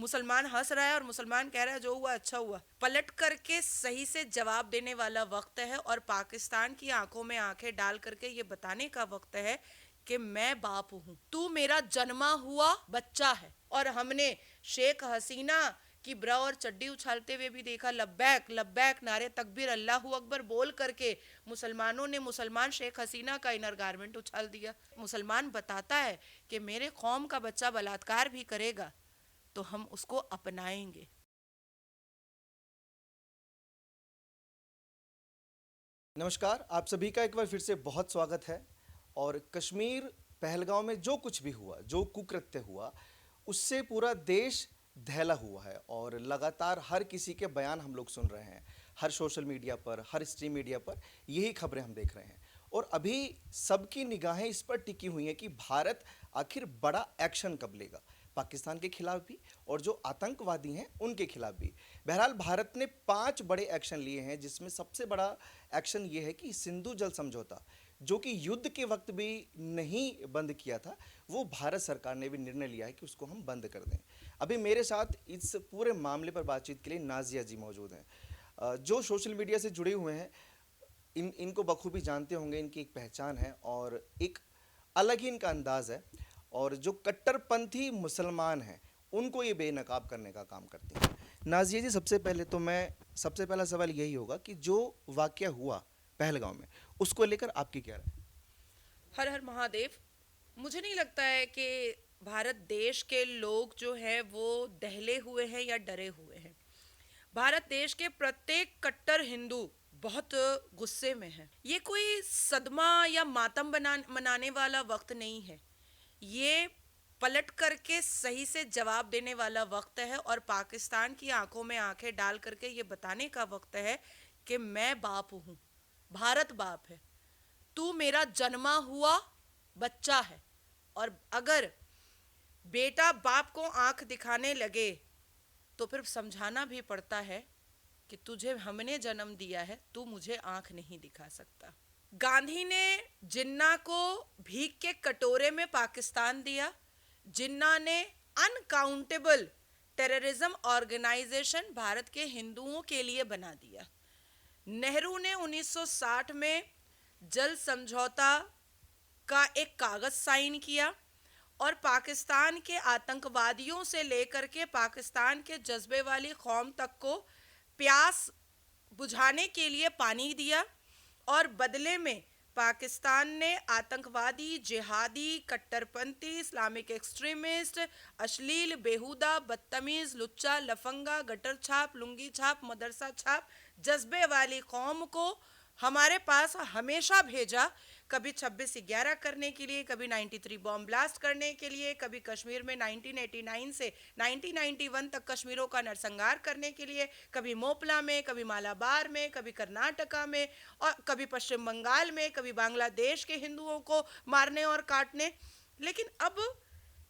मुसलमान हंस रहा है और मुसलमान कह रहा है जो हुआ अच्छा हुआ। पलट करके सही से जवाब देने वाला वक्त है और पाकिस्तान की आंखों में आंखें डाल करके ये बताने का वक्त है कि मैं बाप हूं, तू मेरा जन्मा हुआ बच्चा है। और हमने शेख हसीना की ब्रा और चड्डी उछालते हुए भी देखा, लब्बैक लब्बैक नारे तकबीर अल्लाहू अकबर बोल करके मुसलमानों ने मुसलमान शेख हसीना का इनर गारमेंट उछाल दिया। मुसलमान बताता है कि मेरे कौम का बच्चा बलात्कार भी करेगा तो हम उसको अपनाएंगे। नमस्कार, आप सभी का एक बार फिर से बहुत स्वागत है। और कश्मीर पहलगांव में जो कुछ भी हुआ, जो कुकृत्य हुआ, उससे पूरा देश दहला हुआ है और लगातार हर किसी के बयान हम लोग सुन रहे हैं। हर सोशल मीडिया पर, हर स्ट्रीम मीडिया पर यही खबरें हम देख रहे हैं। और अभी सबकी निगाहें इस पर टिकी हुई हैं कि भारत आखिर बड़ा एक्शन कब लेगा, पाकिस्तान के खिलाफ भी और जो आतंकवादी हैं उनके खिलाफ भी। बहरहाल भारत ने 5 बड़े एक्शन लिए हैं, जिसमें सबसे बड़ा एक्शन ये है कि सिंधु जल समझौता, जो कि युद्ध के वक्त भी नहीं बंद किया था, वो भारत सरकार ने भी निर्णय लिया है कि उसको हम बंद कर दें। अभी मेरे साथ इस पूरे मामले पर बातचीत के लिए नाजिया जी मौजूद हैं, जो सोशल मीडिया से जुड़े हुए हैं। इनको बखूबी जानते होंगे, इनकी एक पहचान है और एक अलग ही इनका अंदाज है। और जो कट्टरपंथी मुसलमान हैं उनको ये बेनकाब करने का काम करते हैं। नाजिया जी, सबसे पहला सवाल यही होगा कि जो वाकया हुआ पहलगांव में, उसको लेकर आपकी क्या राय? हर हर महादेव। मुझे नहीं लगता है कि भारत देश के लोग जो है वो दहले हुए हैं या डरे हुए हैं। भारत देश के प्रत्येक कट्टर हिंदू बहुत गुस्से में है। ये कोई सदमा या मातम मनाने वाला वक्त नहीं है। ये पलट करके सही से जवाब देने वाला वक्त है और पाकिस्तान की आंखों में आंखें डाल करके ये बताने का वक्त है कि मैं बाप हूं, भारत बाप है, तू मेरा जन्मा हुआ बच्चा है। और अगर बेटा बाप को आंख दिखाने लगे तो फिर समझाना भी पड़ता है कि तुझे हमने जन्म दिया है, तू मुझे आंख नहीं दिखा सकता। गांधी ने जिन्ना को भीख के कटोरे में पाकिस्तान दिया। जिन्ना ने अनकाउंटेबल टेररिज्म ऑर्गेनाइजेशन भारत के हिंदुओं के लिए बना दिया। नेहरू ने 1960 में जल समझौता का एक कागज साइन किया और पाकिस्तान के आतंकवादियों से लेकर के पाकिस्तान के जज्बे वाली कौम तक को प्यास बुझाने के लिए पानी दिया। और बदले में पाकिस्तान ने आतंकवादी, जिहादी, कट्टरपंथी, इस्लामिक एक्सट्रीमिस्ट, अश्लील, बेहुदा, बदतमीज, लुच्चा, लफंगा, गटर छाप, लुंगी छाप, मदरसा छाप जज्बे वाली कौम को हमारे पास हमेशा भेजा। कभी 26/11 करने के लिए, कभी 93 बॉम्ब ब्लास्ट करने के लिए, कभी कश्मीर में 1989 से 1991 तक कश्मीरों का नरसंहार करने के लिए, कभी मोपला में, कभी मालाबार में, कभी कर्नाटका में और कभी पश्चिम बंगाल में, कभी बांग्लादेश के हिंदुओं को मारने और काटने। लेकिन अब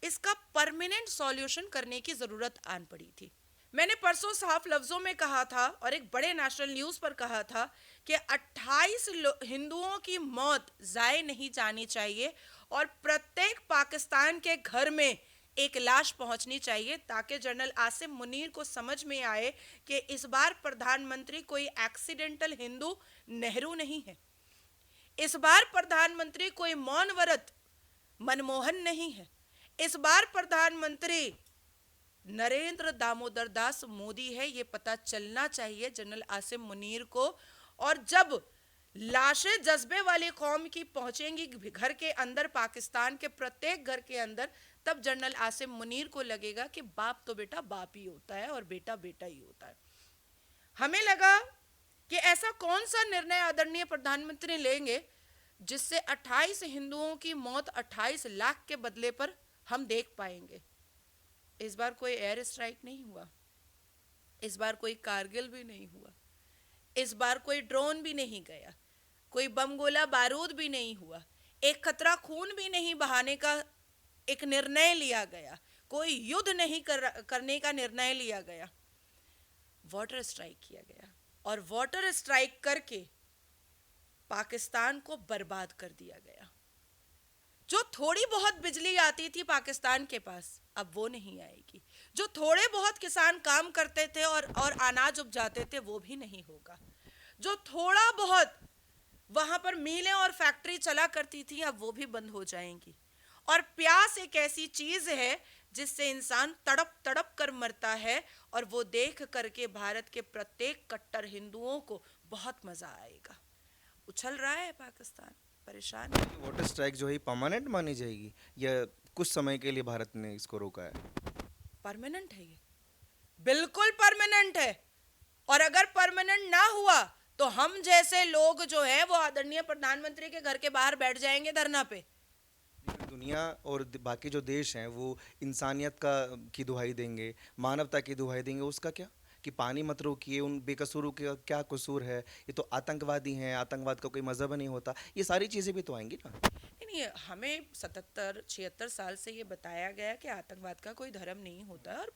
इसका परमानेंट सॉल्यूशन करने की ज़रूरत आन पड़ी थी। मैंने परसों साफ लफ्जों में कहा था और एक बड़े नेशनल न्यूज़ पर कहा था कि 28 हिंदुओं की मौत जाए नहीं जानी चाहिए और प्रत्येक पाकिस्तान के घर में एक लाश पहुंचनी चाहिए, ताकि जनरल आसिम मुनीर को समझ में आए कि इस बार प्रधानमंत्री कोई एक्सीडेंटल हिंदू नेहरू नहीं है। इस बार प्रधानमंत्री कोई मौन व्रत मनमोहन नहीं है। इस बार प्रधानमंत्री नरेंद्र दामोदर दास मोदी है। ये पता चलना चाहिए जनरल आसिम मुनीर को। और जब लाशें जज्बे वाली कौम की पहुंचेंगी घर के अंदर, पाकिस्तान के प्रत्येक घर के अंदर, तब जनरल आसिम मुनीर को लगेगा कि बाप तो बेटा बाप ही होता है और बेटा बेटा ही होता है। हमें लगा कि ऐसा कौन सा निर्णय आदरणीय प्रधानमंत्री लेंगे जिससे 28 हिंदुओं की मौत 28 लाख के बदले पर हम देख पाएंगे। इस बार कोई एयर स्ट्राइक नहीं हुआ, इस बार कोई कारगिल भी नहीं हुआ, इस बार कोई ड्रोन भी नहीं गया, कोई बम गोला बारूद भी नहीं हुआ, एक खतरा खून भी नहीं बहाने का एक निर्णय लिया गया, कोई युद्ध नहीं करने का निर्णय लिया गया, वाटर स्ट्राइक किया गया। और वाटर स्ट्राइक करके पाकिस्तान को बर्बाद कर दिया गया। जो थोड़ी बहुत बिजली आती थी पाकिस्तान के पास, अब वो नहीं आएगी। जो थोड़े बहुत किसान काम करते थे और अनाज उपजाते थे वो भी नहीं होगा। जो थोड़ा बहुत वहां पर मिलें और फैक्ट्री चला करती थी अब वो भी बंद हो जाएंगी। और प्यास एक ऐसी चीज है जिससे इंसान तड़प तड़प कर मरता है, और वो देख करके भारत के प्रत्येक कट्टर हिंदुओं को बहुत मजा आएगा। उछल रहा है पाकिस्तान, परेशान है। वाटर स्ट्राइक जो है परमानेंट मानी जाएगी या कुछ समय के लिए भारत ने इसको रोका है? परमानेंट है ये, बिल्कुल परमानेंट है। और अगर परमानेंट ना हुआ तो हम जैसे लोग जो है वो आदरणीय प्रधानमंत्री के घर के बाहर बैठ जाएंगे धरना पे। दुनिया और बाकी जो देश हैं वो इंसानियत का की दुहाई देंगे, मानवता की दुहाई देंगे, उसका क्या कि पानी मत रोकिए, उन बेकसूरों का क्या कसूर है, ये तो आतंकवादी हैं, आतंकवाद का कोई मजहब नहीं होता, ये सारी चीज़ें भी तो आएंगी ना। नहीं, हमें 77-76 साल से ये बताया गया कि आतंकवाद का कोई धर्म नहीं होता है। और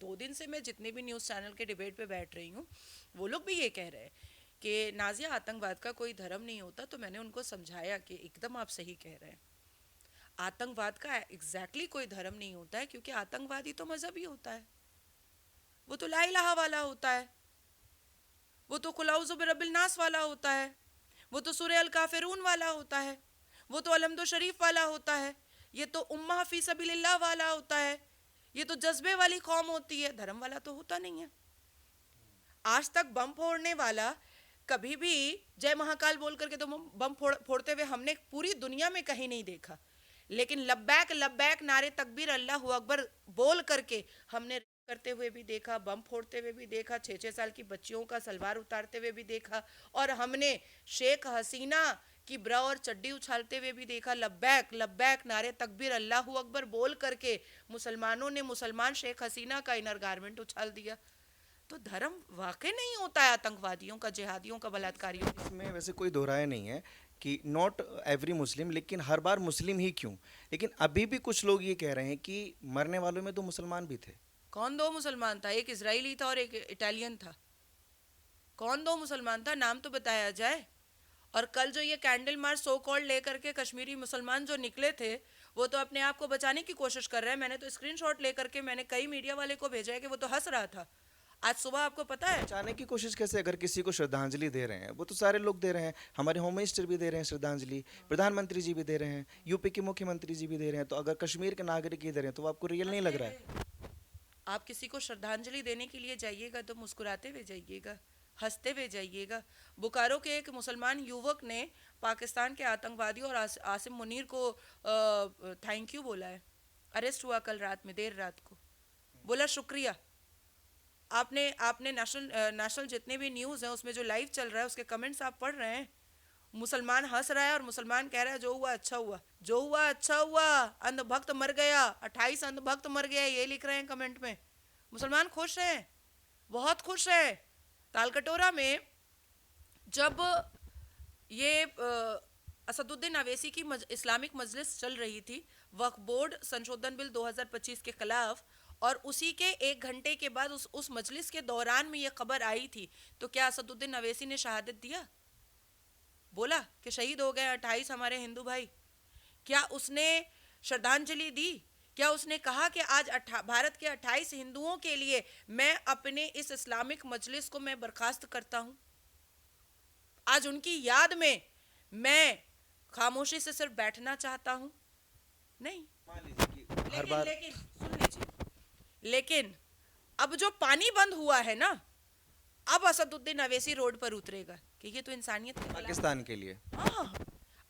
2 दिन से मैं जितने भी न्यूज़ चैनल के डिबेट पे बैठ रही हूँ वो लोग भी ये कह रहे हैं कि नाजिया आतंकवाद का कोई धर्म नहीं होता। तो मैंने उनको समझाया कि एकदम आप सही कह रहे हैं, आतंकवाद का एग्जैक्टली कोई धर्म नहीं होता है, क्योंकि आतंकवादी तो मजहब ही होता है। वो तो ला इलाहा वाला होता है, वो तो कुल औज़ु बिरब्बिल नास वाला होता है, वो तो सूरह अल काफिरून वाला होता है, वो तो अलहम्दु शरीफ वाला होता है, ये तो उम्मा फी सबीलिल्लाह वाला होता है, ये तो जज्बे वाली कौम होती है, धर्म वाला तो होता नहीं है। आज तक बम फोड़ने वाला कभी भी जय महाकाल बोल करके तो बम फोड़ते हुए हमने पूरी दुनिया में कहीं नहीं देखा। लेकिन लब्बैक लब्बैक नारे तकबीर अल्लाहु अकबर बोल करके हमने करते हुए भी देखा, बम फोड़ते हुए भी देखा, 6-6 साल की बच्चियों का सलवार उतारते हुए भी देखा, और हमने शेख हसीना की ब्रा और चड्डी उछालते हुए भी देखा। लब्बैक लब्बैक नारे तकबीर अल्लाहु अकबर बोल करके मुसलमानों ने मुसलमान शेख हसीना का इनर गारमेंट उछाल दिया। तो धर्म वाकई नहीं होता है आतंकवादियों का, जिहादियों का, बलात्कारियों का। इसमें वैसे कोई दोहराया नहीं है कि नॉट एवरी मुस्लिम, लेकिन हर बार मुस्लिम ही क्यों, लेकिन अभी भी कुछ लोग ये कह रहे हैं कि मरने वालों में तो मुसलमान भी थे। कौन 2 मुसलमान था? एक इजरायली था और एक इटालियन था। कौन 2 मुसलमान था? नाम तो बताया जाए। और कल जो ये कैंडल मार्च सो कॉल्ड लेकर के कश्मीरी मुसलमान जो निकले थे वो तो अपने आप को बचाने की कोशिश कर रहे हैं। मैंने तो स्क्रीनशॉट लेकर के मैंने कई मीडिया वाले को भेजा है कि वो तो हंस रहा था। आज सुबह आपको पता है, बचाने की कोशिश कैसे? अगर किसी को श्रद्धांजलि दे रहे हैं, वो तो सारे लोग दे रहे हैं, हमारे होम मिनिस्टर भी दे रहे हैं श्रद्धांजलि, प्रधानमंत्री जी भी दे रहे हैं, यूपी के मुख्यमंत्री जी भी दे रहे हैं, तो अगर कश्मीर के नागरिक ही दे रहे हैं तो आपको रियल नहीं लग रहा है? आप किसी को श्रद्धांजलि देने के लिए जाइएगा तो मुस्कुराते हुए जाइएगा, हंसते हुए जाइएगा। बोकारो के एक मुसलमान युवक ने पाकिस्तान के आतंकवादियों और आसिम मुनीर को थैंक यू बोला है। अरेस्ट हुआ कल रात में, देर रात को, बोला शुक्रिया। आपने आपने नेशनल जितने भी न्यूज़ हैं उसमें जो लाइव चल रहा है उसके कमेंट्स आप पढ़ रहे हैं। मुसलमान हंस रहा है और मुसलमान कह रहा है जो हुआ अच्छा हुआ, जो हुआ अच्छा हुआ, अंधभक्त मर गया, 28 अंधभक्त मर गया, ये लिख रहे हैं कमेंट में। मुसलमान खुश हैं, बहुत खुश हैं। तालकटोरा में जब ये असदुद्दीन अवैसी की इस्लामिक मजलिस चल रही थी वक्फ बोर्ड संशोधन बिल 2025 के खिलाफ, और उसी के 1 घंटे के बाद उस मजलिस के दौरान में ये खबर आई थी, तो क्या असदुद्दीन अवैसी ने शहादत दिया? बोला कि शहीद हो गए 28 हमारे हिंदू भाई? क्या उसने श्रद्धांजलि दी? क्या उसने कहा कि आज भारत के 28 हिंदुओं के लिए मैं अपने इस इस्लामिक मजलिस को मैं बर्खास्त करता हूं, आज उनकी याद में मैं खामोशी से सिर्फ बैठना चाहता हूं? नहीं। मान लीजिए कि हर बार लेकिन सुन लीजिए, लेकिन अब जो पानी बंद हुआ है ना, अब असदुद्दीन अवैसी रोड पर उतरेगा कि ये तो इंसानियत के खिलाफ। पाकिस्तान के लिए, हाँ,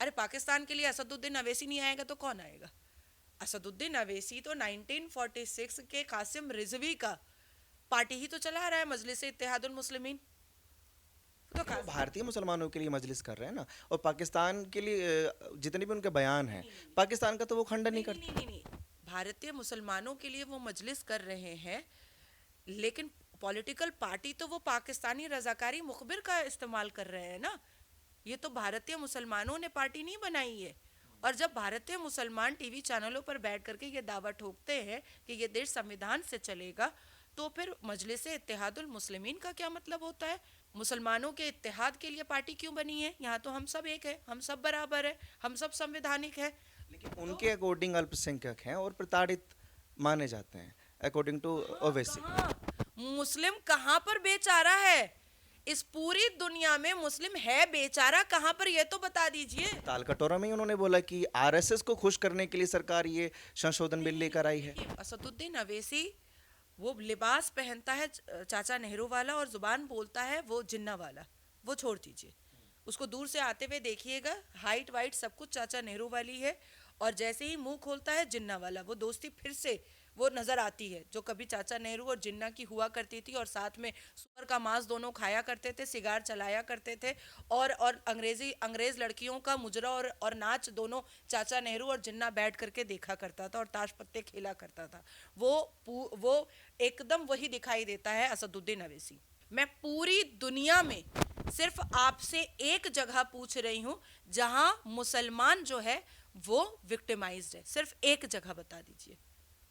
अरे पाकिस्तान के लिए असदुद्दीन अवैसी नहीं आएगा तो कौन आएगा? असदुद्दीन अवैसी तो 1946 के कासिम रिजवी का पार्टी ही तो चला रहा है, मजलिस इत्तेहादुल मुस्लिमीन। तो वो भारतीय मुसलमानों के लिए मजलिस कर रहे हैं ना, और पाकिस्तान के लिए जितने भी उनके बयान हैं, पाकिस्तान का तो वो खंडन नहीं करते। नहीं, भारतीय मुसलमानों के लिए वो मजलिस कर रहे हैं, लेकिन पॉलिटिकल पार्टी तो वो पाकिस्तानी रजाकारी मुखबिर का इस्तेमाल कर रहे हैं ना। ये तो भारतीय मुसलमानों ने पार्टी नहीं बनाई है। और जब भारतीय मुसलमान टीवी चैनलों पर बैठ करके ये दावा ठोकते हैं कि ये देश संविधान से चलेगा, तो फिर मजलिस इत्तेहादुल मुस्लिमीन का क्या मतलब होता है? मुसलमानों के इत्तेहाद के लिए पार्टी क्यों बनी है? यहाँ तो हम सब एक है, हम सब बराबर है, हम सब संवैधानिक है। लेकिन उनके अकॉर्डिंग अल्पसंख्यक हैं और प्रताड़ित माने जाते हैं। According to Owaisi. मुस्लिम कहाँ पर बेचारा है? इस पूरी दुनिया में मुस्लिम है बेचारा कहाँ पर, ये तो बता दीजिए। तालकटोरा में ही उन्होंने बोला कि आरएसएस को खुश करने के लिए सरकार ये संशोधन बिल लेकर आई है। असदुद्दीन अवैसी वो लिबास पहनता है चाचा नेहरू वाला और जुबान बोलता है वो जिन्ना वाला, वो छोड़ दीजिए। उसको दूर से आते हुए देखिएगा, हाइट वाइट सब कुछ चाचा नेहरू वाली है, और जैसे ही मुंह खोलता है जिन्ना वाला, वो दोस्ती फिर से वो नजर आती है जो कभी चाचा नेहरू और जिन्ना की हुआ करती थी, और साथ में सुअर का मांस दोनों खाया करते थे, सिगार चलाया करते थे, और अंग्रेज लड़कियों का मुजरा और नाच दोनों चाचा नेहरू और जिन्ना बैठ करके देखा करता था और ताश पत्ते खेला करता था। वो एकदम वही दिखाई देता है असदुद्दीन अवैसी। मैं पूरी दुनिया में सिर्फ आपसे एक जगह पूछ रही हूं जहां मुसलमान जो है वो विक्टिमाइज्ड है, सिर्फ एक जगह बता दीजिए।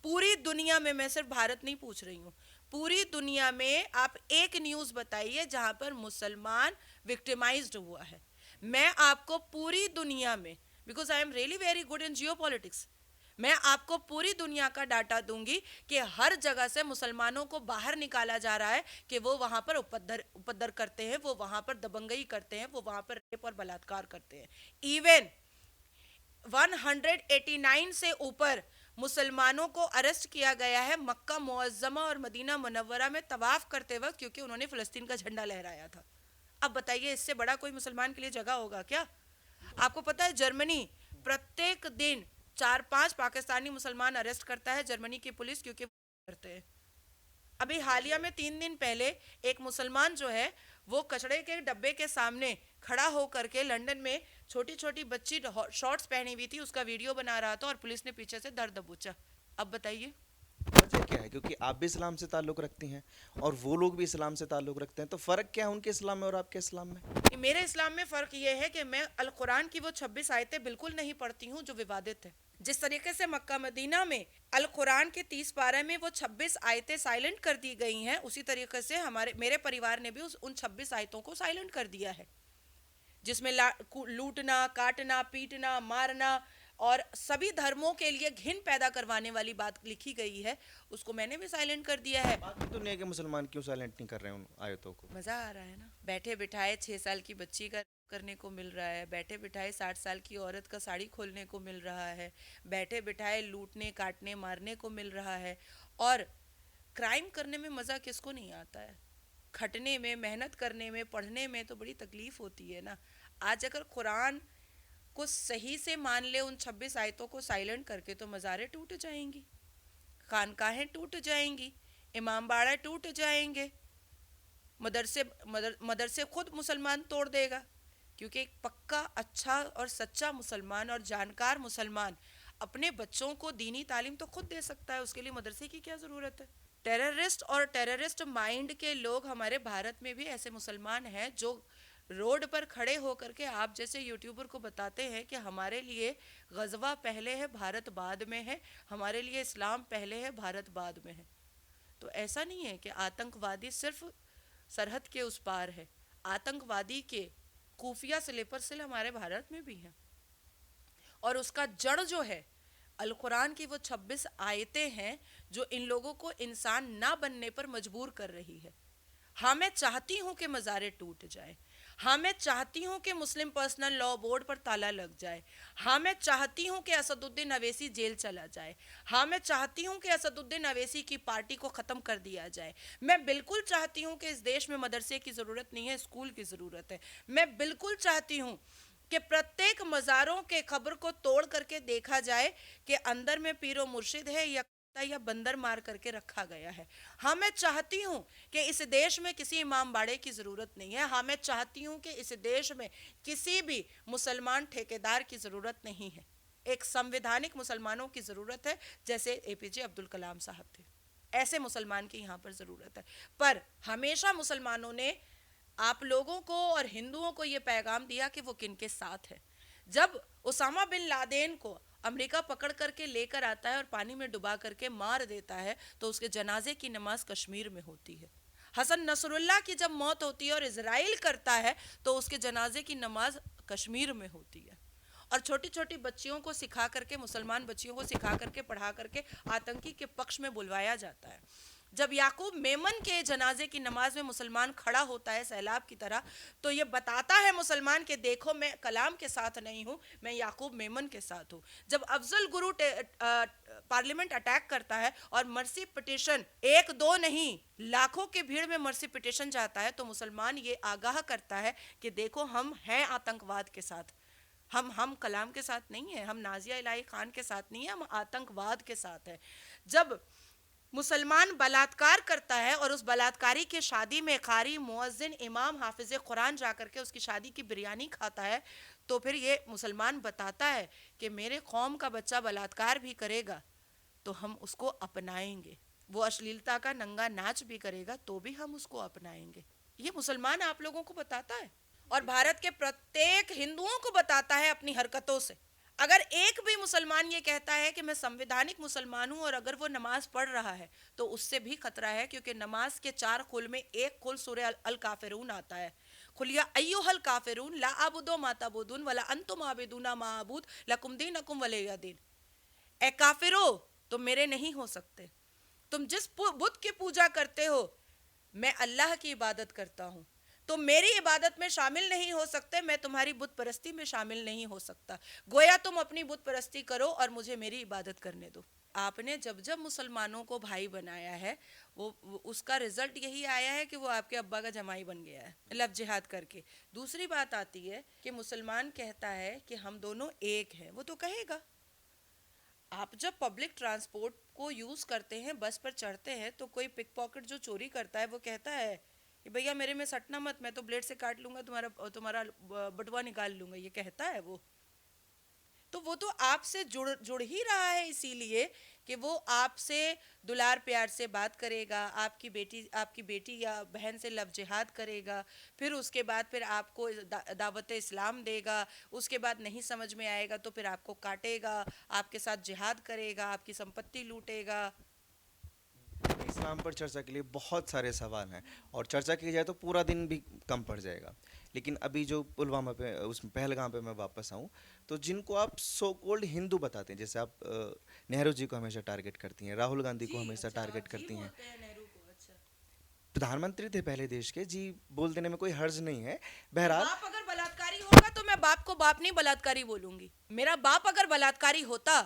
पूरी दुनिया में, मैं सिर्फ भारत नहीं पूछ रही हूं, पूरी दुनिया में आप एक न्यूज बताइए जहां पर मुसलमान विक्टिमाइज्ड हुआ है। मैं आपको पूरी दुनिया में, because I am really very good in geopolitics, मैं आपको पूरी दुनिया का डाटा दूंगी कि हर जगह से मुसलमानों को बाहर निकाला जा रहा है कि वो वहां पर उपद्रव करते हैं, वो वहां पर दबंगई करते हैं, वो वहां पर रेप और बलात्कार करते हैं। इवन 189 से ऊपर मुसलमानों को अरेस्ट किया गया है मक्का मुअज्जमा और मदीना मुनव्वरा में तवाफ करते वक्त, क्योंकि उन्होंने फिलिस्तीन का झंडा लहराया था। अब बताइए इससे बड़ा कोई मुसलमान के लिए जगह होगा क्या? आपको पता है जर्मनी प्रत्येक दिन 4-5 पाकिस्तानी मुसलमान अरेस्ट करता है, जर्मनी की पुलिस, क्योंकि करते हैं। अभी हालिया में 3 दिन पहले एक मुसलमान जो है वो कचड़े के डब्बे के सामने खड़ा होकर के लंदन में छोटी छोटी बच्ची शॉर्ट्स पहनी हुई थी, उसका वीडियो बना रहा था और पुलिस ने पीछे से दर दबोचा। अब बताइए वजह क्या है? क्योंकि आप भी इस्लाम से ताल्लुक रखती हैं और वो लोग भी इस्लाम से ताल्लुक रखते हैं, तो फ़र्क क्या है उनके इस्लाम में और आपके इस्लाम में? मेरे इस्लाम में फ़र्क ये है कि मैं अल कुरान की वो 26 आयतें बिल्कुल नहीं पढ़ती हूँ जो विवादित है। जिस तरीके से मक्का मदीना में अल कुरान के 30 पारे में वो 26 आयतें साइलेंट कर दी गई हैं, उसी तरीके से मेरे परिवार ने भी उन 26 आयतों को साइलेंट कर दिया है, जिसमें लूटना, काटना, पीटना, मारना और सभी धर्मों के लिए घिन पैदा करवाने वाली बात लिखी गई है, उसको मैंने भी साइलेंट कर दिया है। बाकी दुनिया के मुसलमान क्यों साइलेंट नहीं कर रहे हैं उन आयतों को? मजा आ रहा है ना, बैठे बिठाए 6 साल की बच्ची का करने को मिल रहा है, बैठे बिठाए 60 साल की औरत का साड़ी खोलने को मिल रहा है, बैठे बिठाए लूटने, काटने, मारने को मिल रहा है। और क्राइम करने में मज़ा किसको नहीं आता है? खटने में, मेहनत करने में, पढ़ने में तो बड़ी तकलीफ होती है ना। आज अगर कुरान को सही से मान ले, उन 26 आयतों को साइलेंट करके, तो मज़ारें टूट जाएंगी, खानकाहें टूट जाएंगी, इमाम बाड़ा टूट जाएंगे, मदरसे खुद मुसलमान तोड़ देगा, क्योंकि एक पक्का अच्छा और सच्चा मुसलमान और जानकार मुसलमान अपने बच्चों को दीनी तालीम तो खुद दे सकता है, उसके लिए मदरसे की क्या ज़रूरत है? टेररिस्ट और टेररिस्ट माइंड के लोग हमारे भारत में भी ऐसे मुसलमान हैं जो रोड पर खड़े होकर के आप जैसे यूट्यूबर को बताते हैं कि हमारे लिए गजवा पहले है, भारत बाद में है, हमारे लिए इस्लाम पहले है, भारत बाद में है। तो ऐसा नहीं है कि आतंकवादी सिर्फ सरहद के उस पार है, आतंकवादी के खुफिया स्लीपर सेल हमारे भारत में भी हैं, और उसका जड़ जो है अल कुरान की वो 26 आयतें हैं जो इन लोगों को इंसान ना बनने पर मजबूर कर रही है। हाँ, मैं चाहती हूँ कि मज़ारे टूट जाए, हाँ मैं चाहती हूँ कि मुस्लिम पर्सनल लॉ बोर्ड पर ताला लग जाए, हाँ मैं चाहती हूँ कि असदुद्दीन अवैसी जेल चला जाए, हाँ मैं चाहती हूँ कि असदुद्दीन अवैसी की पार्टी को ख़त्म कर दिया जाए, मैं बिल्कुल चाहती हूँ कि इस देश में मदरसे की ज़रूरत नहीं है, स्कूल की ज़रूरत है, मैं बिल्कुल चाहती हूँ कि प्रत्येक मज़ारों के खबर को तोड़ करके देखा जाए कि अंदर में पीरो मुर्शिद है या बंदर मार करके रखा गया है। हाँ मैं चाहती हूँ कि इस देश में किसी इमाम बाड़े की ज़रूरत नहीं है, हाँ मैं चाहती हूँ कि इस देश में किसी भी मुसलमान ठेकेदार की ज़रूरत नहीं है, एक संवैधानिक मुसलमानों की ज़रूरत है, जैसे एपीजे अब्दुल कलाम साहब थे, ऐसे मुसलमान की यहाँ पर ज़रूरत है। पर हमेशा मुसलमानों ने आप लोगों को और हिंदुओं को ये पैगाम दिया कि वो किन के साथ है। जब उसामा बिन लादेन को अमेरिका पकड़ करके लेकर आता है और पानी में डुबा करके मार देता है, तो उसके जनाजे की नमाज कश्मीर में होती है। हसन नसरुल्लाह की जब मौत होती है और इजराइल करता है, तो उसके जनाजे की नमाज कश्मीर में होती है। और छोटी छोटी बच्चियों को सिखा करके, मुसलमान बच्चियों को सिखा करके, पढ़ा करके आतंकी के पक्ष में बुलवाया जाता है। जब याकूब मेमन के जनाजे की नमाज में मुसलमान खड़ा होता है सैलाब की तरह, तो ये बताता है मुसलमान कि देखो मैं कलाम के साथ नहीं हूँ, मैं याकूब मेमन के साथ हूँ। जब अफजल गुरु पार्लियामेंट अटैक करता है और मर्सी पिटिशन, एक दो नहीं लाखों की भीड़ में मर्सी पिटिशन जाता है, तो मुसलमान ये आगाह करता है कि देखो हम हैं आतंकवाद के साथ, हम कलाम के साथ नहीं है, हम नाजिया इलाही खान के साथ नहीं है, हम आतंकवाद के साथ है। जब मुसलमान बलात्कार करता है और उस बलात्कारी के शादी में कारी मुअज्जिन इमाम हाफिज कुरान जाकर के उसकी शादी की बिरयानी खाता है, तो फिर ये मुसलमान बताता है कि मेरे कौम का बच्चा बलात्कार भी करेगा तो हम उसको अपनाएंगे, वो अश्लीलता का नंगा नाच भी करेगा तो भी हम उसको अपनाएंगे। ये मुसलमान आप लोगों को बताता है और भारत के प्रत्येक हिंदुओं को बताता है अपनी हरकतों से। अगर एक भी मुसलमान ये कहता है कि मैं संवैधानिक मुसलमान हूं और अगर वो नमाज पढ़ रहा है तो उससे भी खतरा है, क्योंकि नमाज के 4 खुल में एक खुल सूरह अल काफिरून आता है। खुलिया अय्युहल काफिरून ला आबुदो मा ताबुदून वला अंतुम आबिदूना मा आबुद लकुम दीनकुम वलिया दीन। ए काफिरो, तुम मेरे नहीं हो सकते, तुम जिस बुत की पूजा करते हो मैं अल्लाह की इबादत करता हूं, तो मेरी इबादत में शामिल नहीं हो सकते, मैं तुम्हारी बुत परस्ती में शामिल नहीं हो सकता। गोया तुम अपनी बुत परस्ती करो और मुझे मेरी इबादत करने दो। आपने जब जब मुसलमानों को भाई बनाया है वो उसका रिजल्ट यही आया है कि वो आपके अब्बा का जमाई बन गया है लव जिहाद करके। दूसरी बात आती है कि मुसलमान कहता है कि हम दोनों एक हैं, वो तो कहेगा। आप जब पब्लिक ट्रांसपोर्ट को यूज़ करते हैं, बस पर चढ़ते हैं, तो कोई पिक पॉकेट जो चोरी करता है वो कहता है कि भैया मेरे में सटना मत, मैं तो ब्लेड से काट लूँगा, तुम्हारा बटुआ निकाल लूँगा, ये कहता है वो। तो वो तो आपसे जुड़ ही रहा है, इसीलिए कि वो आपसे दुलार प्यार से बात करेगा, आपकी बेटी या बहन से लव जिहाद करेगा, फिर उसके बाद फिर आपको दावत इस्लाम देगा, उसके बाद नहीं समझ में आएगा तो फिर आपको काटेगा, आपके साथ जिहाद करेगा, आपकी संपत्ति लूटेगा। इस्लाम पर चर्चा के लिए बहुत सारे सवाल हैं और चर्चा की जाए तो पूरा दिन भी कम पड़ जाएगा। लेकिन अभी जो पुलवामा पे, उस पहलगाम पे मैं वापस आऊँ, तो जिनको आप सो कॉल्ड हिंदू बताते हैं, जैसे आप नेहरू जी को हमेशा टारगेट करती हैं, राहुल गांधी को हमेशा टारगेट करती हैं। प्रधानमंत्री थे पहले देश के, जी बोल देने में कोई हर्ज नहीं है। बहरहाल बाप अगर बलात्कारी होगा तो मैं बाप को बाप नहीं बलात्कारी बोलूंगी। मेरा बाप अगर बलात्कारी होता,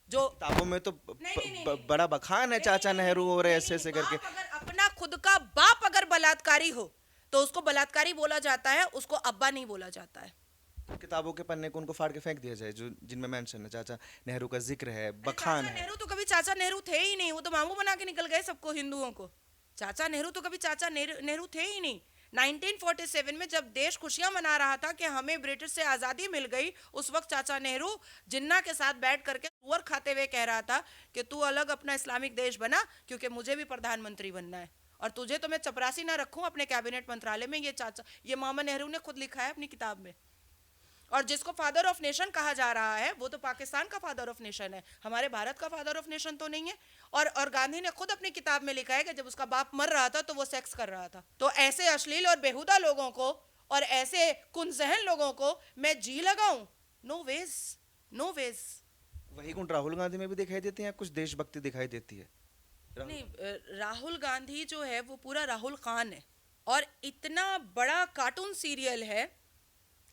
जो किताबों में तो नहीं, बड़ा बखान है चाचा नेहरू और ऐसे ऐसे करके। बाप अगर अपना खुद का बाप अगर बलात्कारी हो तो उसको बलात्कारी बोला जाता है, उसको अब्बा नहीं बोला जाता है। किताबों के पन्ने को उनको फाड़ के फेंक दिया जाए जो जिनमें मेंशन है, चाचा नेहरू का जिक्र है, बखान चाचा है। नेहरू तो कभी चाचा नेहरू थे ही नहीं, वो तो मामू बना के निकल गए सबको, हिंदुओं को। चाचा नेहरू तो कभी चाचा नेहरू थे ही नहीं। 1947 में जब देश खुशियां मना रहा था कि हमें ब्रिटिश से आज़ादी मिल गई, उस वक्त चाचा नेहरू जिन्ना के साथ बैठ करके सुअर खाते हुए कह रहा था कि तू अलग अपना इस्लामिक देश बना, क्योंकि मुझे भी प्रधानमंत्री बनना है और तुझे तो मैं चपरासी ना रखूं अपने कैबिनेट मंत्रालय में। ये मोहम्मद नेहरू ने खुद लिखा है अपनी किताब में। और जिसको फादर ऑफ नेशन कहा जा रहा है वो तो पाकिस्तान का फादर ऑफ नेशन है, हमारे भारत का फादर ऑफ नेशन तो नहीं है। और गांधी ने खुद अपनी किताब में लिखा है कि जब उसका बाप मर रहा था तो वो सेक्स कर रहा था। तो ऐसे अश्लील और बेहुदा लोगों को और ऐसे कुनजहन लोगों को मैं जी लगाऊं? No ways, no ways. वही गुण राहुल गांधी में भी दिखाई देती है, कुछ देशभक्ति दिखाई देती है? नहीं, राहुल गांधी जो है वो पूरा राहुल खान है और इतना बड़ा कार्टून सीरियल है,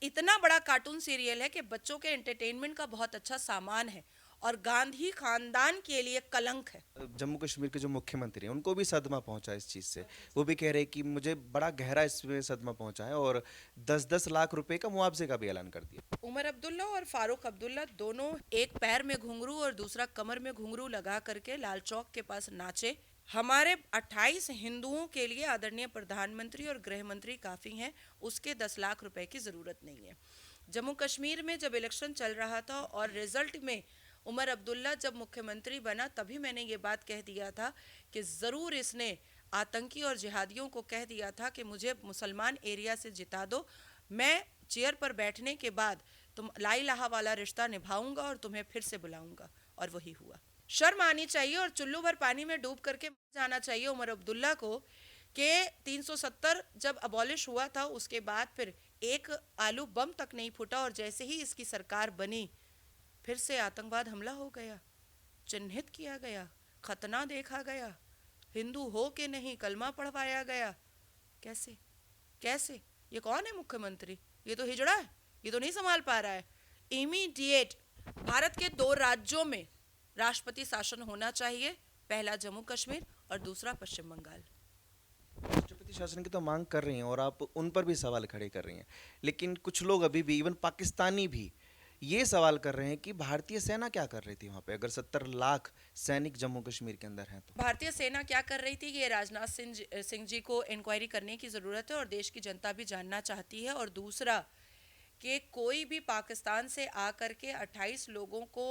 इतना बड़ा कार्टून सीरियल है कि बच्चों के एंटरटेनमेंट का बहुत अच्छा सामान है और गांधी खानदान के लिए कलंक है। जम्मू कश्मीर के जो मुख्यमंत्री हैं उनको भी सदमा पहुंचा इस चीज़ से। वो भी कह रहे हैं कि मुझे बड़ा गहरा इसमें सदमा पहुंचा है और 10-10 लाख रुपए का मुआवजे का भी ऐलान कर दिया। उमर अब्दुल्ला और फारूक अब्दुल्ला दोनों एक पैर में घुंघरू और दूसरा कमर में घुंघरू लगा करके लाल चौक के पास नाचे। हमारे 28 हिंदुओं के लिए आदरणीय प्रधानमंत्री और गृह मंत्री काफ़ी हैं, उसके 10 लाख रुपए की ज़रूरत नहीं है। जम्मू कश्मीर में जब इलेक्शन चल रहा था और रिजल्ट में उमर अब्दुल्ला जब मुख्यमंत्री बना, तभी मैंने ये बात कह दिया था कि ज़रूर इसने आतंकी और जिहादियों को कह दिया था कि मुझे मुसलमान एरिया से जिता दो, मैं चेयर पर बैठने के बाद तुम ला इलाहा वाला रिश्ता निभाऊंगा और तुम्हें फिर से बुलाऊंगा। और वही हुआ। शर्म आनी चाहिए और चुल्लू भर पानी में डूब करके जाना चाहिए उमर अब्दुल्ला को कि 370 जब अबॉलिश हुआ था उसके बाद फिर एक आलू बम तक नहीं फूटा और जैसे ही इसकी सरकार बनी फिर से आतंकवाद हमला हो गया, चिन्हित किया गया, खतना देखा गया, हिंदू हो के नहीं कलमा पढ़वाया गया। कैसे कैसे? ये कौन है मुख्यमंत्री? ये तो हिजड़ा है, ये तो नहीं संभाल पा रहा है। इमीडिएट भारत के 2 राज्यों में राष्ट्रपति शासन होना चाहिए, पहला जम्मू कश्मीर और दूसरा पश्चिम बंगाल। राष्ट्रपति शासन की तो मांग कर रही हैं और आप उन पर भी सवाल खड़े कर रही हैं, लेकिन कुछ लोग अभी भी, इवन पाकिस्तानी भी, ये सवाल कर रहे हैं कि भारतीय सेना क्या कर रही थी वहाँ पे, अगर 70 लाख सैनिक जम्मू कश्मीर के अंदर हैं तो। भारतीय सेना क्या कर रही थी, ये राजनाथ सिंह जी को इंक्वायरी करने की ज़रूरत है और देश की जनता भी जानना चाहती है। और दूसरा कि कोई भी पाकिस्तान से आकर के 28 लोगों को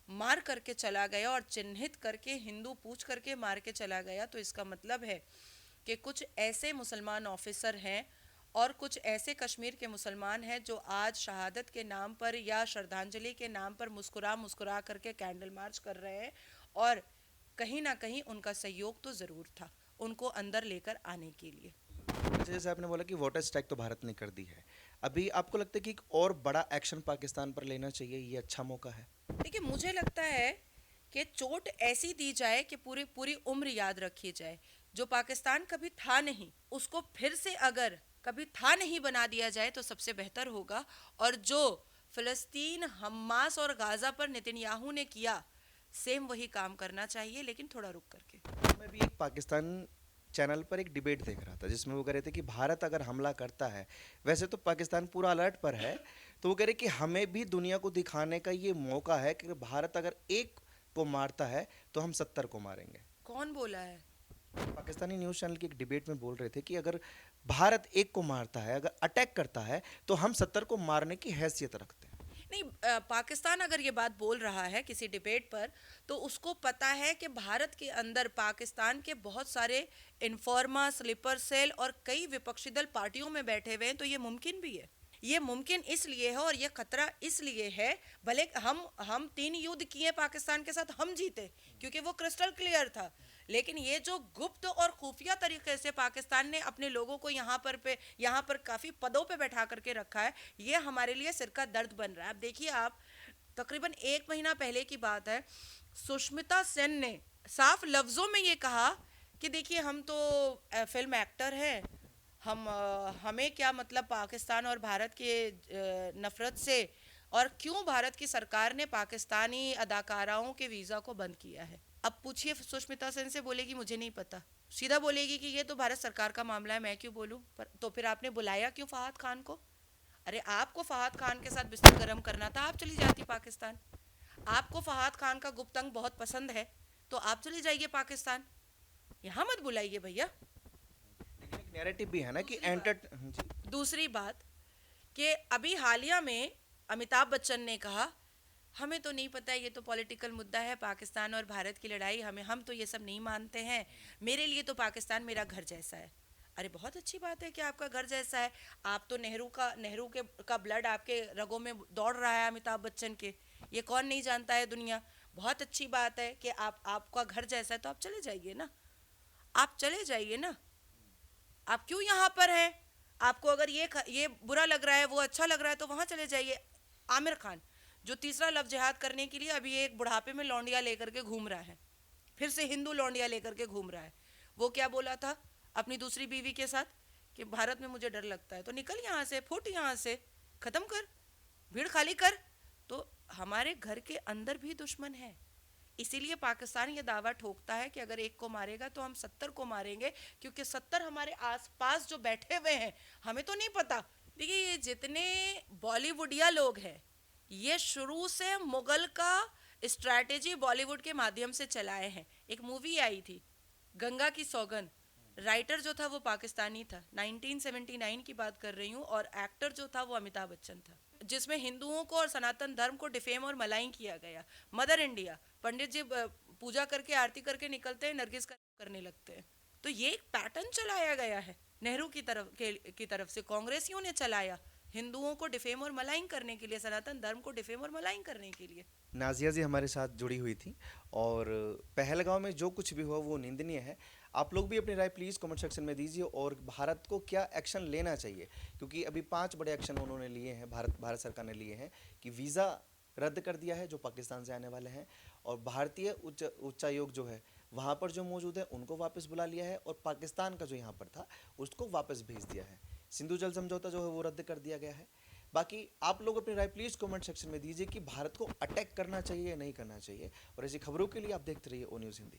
मार करके चला गया और चिन्हित करके हिंदू पूछ करके मार के चला गया, तो इसका मतलब है कि कुछ ऐसे मुसलमान ऑफिसर हैं और कुछ ऐसे कश्मीर के मुसलमान हैं जो आज शहादत के नाम पर या श्रद्धांजलि के नाम पर मुस्कुरा मुस्कुरा करके कैंडल मार्च कर रहे हैं। और कहीं ना कहीं उनका सहयोग तो ज़रूर था उनको अंदर लेकर आने के लिए। अच्छा, जैसे आपने बोला कि वाटर स्ट्राइक तो भारत ने कर दी है, अभी आपको लगता है कि एक और बड़ा एक्शन पाकिस्तान पर लेना चाहिए, ये अच्छा मौका है? देखिए, मुझे लगता है कि चोट ऐसी दी जाए कि पूरी पूरी उम्र याद रखी जाए। जो पाकिस्तान कभी था नहीं उसको फिर से अगर कभी था नहीं बना दिया जाए तो सबसे बेहतर होगा। और जो फिलिस्तीन, हमास और गाजा पर नेतन्याहू ने किया, सेम वही काम करना चाहिए, लेकिन थोड़ा रुक करके। मैं भी एक पाकिस्तान चैनल पर एक डिबेट देख रहा था जिसमें वो कह रहे थे कि भारत अगर हमला करता है, वैसे तो पाकिस्तान पूरा अलर्ट पर है, तो वो कह रहे कि हमें भी दुनिया को दिखाने का ये मौका है कि भारत अगर एक को मारता है तो हम 70 को मारेंगे। कौन बोला है? पाकिस्तानी न्यूज़ चैनल की एक डिबेट में बोल रहे थे कि अगर भारत एक को मारता है, अगर अटैक करता है, तो हम 70 को मारने की हैसियत रखते हैं। नहीं, पाकिस्तान अगर ये बात बोल रहा है किसी डिबेट पर तो उसको पता है कि भारत के अंदर पाकिस्तान के बहुत सारे इन्फॉर्मा, स्लीपर सेल और कई विपक्षी दल पार्टियों में बैठे हुए हैं, तो ये मुमकिन भी है। ये मुमकिन इसलिए है और ये खतरा इसलिए है, भले हम 3 युद्ध किए पाकिस्तान के साथ, हम जीते क्योंकि वो क्रिस्टल क्लियर था। लेकिन ये जो गुप्त और खुफिया तरीके से पाकिस्तान ने अपने लोगों को यहाँ पर काफ़ी पदों पे बैठा करके रखा है, ये हमारे लिए सिर का दर्द बन रहा है। अब देखिए, आप तकरीबन 1 महीना पहले की बात है, सुष्मिता सेन ने साफ लफ्ज़ों में ये कहा कि देखिए, हम तो फिल्म एक्टर हैं, हमें क्या मतलब पाकिस्तान और भारत के नफ़रत से, और क्यों भारत की सरकार ने पाकिस्तानी अदाकाराओं के वीज़ा को बंद किया है। अब पूछिए सुष्मिता सेन से, बोलेगी मुझे नहीं पता, सीधा बोलेगी कि ये तो भारत सरकार का मामला है, मैं क्यों बोलूं। तो फिर आपने बुलाया क्यों फहाद खान को? अरे आपको फहाद खान के साथ बिस्तर गर्म करना था, आप चली जाती पाकिस्तान। आपको फहाद खान का गुप्त अंग बहुत पसंद है तो आप चली जाइए पाकिस्तान, यहाँ मत बुलाइए भैया। लेकिन एक नैरेटिव भी है ना कि दूसरी बात कि अभी हालिया में अमिताभ बच्चन ने कहा हमें तो नहीं पता, ये तो पॉलिटिकल मुद्दा है, पाकिस्तान और भारत की लड़ाई, हम तो ये सब नहीं मानते हैं, मेरे लिए तो पाकिस्तान मेरा घर जैसा है। अरे बहुत अच्छी बात है कि आपका घर जैसा है, आप तो नेहरू का ब्लड आपके रगों में दौड़ रहा है, अमिताभ बच्चन के, ये कौन नहीं जानता है दुनिया। बहुत अच्छी बात है कि आपका घर जैसा है, तो आप चले जाइए ना, आप चले जाइए ना, आप क्यों यहाँ पर हैं? आपको अगर ये बुरा लग रहा है, वो अच्छा लग रहा है, तो वहाँ चले जाइए। आमिर खान जो तीसरा लव जिहाद करने के लिए अभी एक बुढ़ापे में लौंडिया लेकर के घूम रहा है, फिर से हिंदू लौंडिया लेकर के घूम रहा है, वो क्या बोला था अपनी दूसरी बीवी के साथ कि भारत में मुझे डर लगता है, तो निकल यहाँ से, फुट यहाँ से, ख़त्म कर, भीड़ खाली कर। तो हमारे घर के अंदर भी दुश्मन है, इसीलिए पाकिस्तान ये दावा ठोकता है कि अगर एक को मारेगा तो हम 70 को मारेंगे, क्योंकि 70 हमारे आसपास जो बैठे हुए हैं, हमें तो नहीं पता। देखिए, ये जितने बॉलीवुडिया लोग हैं, ये शुरू से मुगल का स्ट्रैटेजी बॉलीवुड के माध्यम से चलाए हैं। एक मूवी आई थी गंगा की सौगंध, राइटर जो था वो पाकिस्तानी था, 1979 की बात कर रही हूँ, और एक्टर जो था वो अमिताभ बच्चन था, जिसमें हिंदुओं को और सनातन धर्म को डिफेम और मलाइन किया गया। मदर इंडिया, पंडित जी पूजा करके आरती करके निकलते हैं, नरगिस करने लगते हैं। तो ये एक पैटर्न चलाया गया है नेहरू की तरफ से, कांग्रेसियों ने चलाया, हिंदुओं को डिफेम और मलाइन करने के लिए, सनातन धर्म को डिफेम और मलाइन करने के लिए। नाजिया जी हमारे साथ जुड़ी हुई थी और पहलगांव में जो कुछ भी हुआ वो निंदनीय है। आप लोग भी अपनी राय प्लीज़ कमेंट सेक्शन में दीजिए और भारत को क्या एक्शन लेना चाहिए, क्योंकि अभी 5 बड़े एक्शन उन्होंने लिए हैं, भारत सरकार ने लिए हैं कि वीज़ा रद्द कर दिया है जो पाकिस्तान से आने वाले हैं, और भारतीय उच्चायोग जो है वहाँ पर जो मौजूद है उनको वापस बुला लिया है, और पाकिस्तान का जो यहाँ पर था उसको वापस भेज दिया है। सिंधु जल समझौता जो है वो रद्द कर दिया गया है। बाकी आप लोग अपनी राय प्लीज़ कमेंट सेक्शन में दीजिए कि भारत को अटैक करना चाहिए या नहीं करना चाहिए, और ऐसी खबरों के लिए आप देखते रहिए ओ न्यूज़ हिंदी।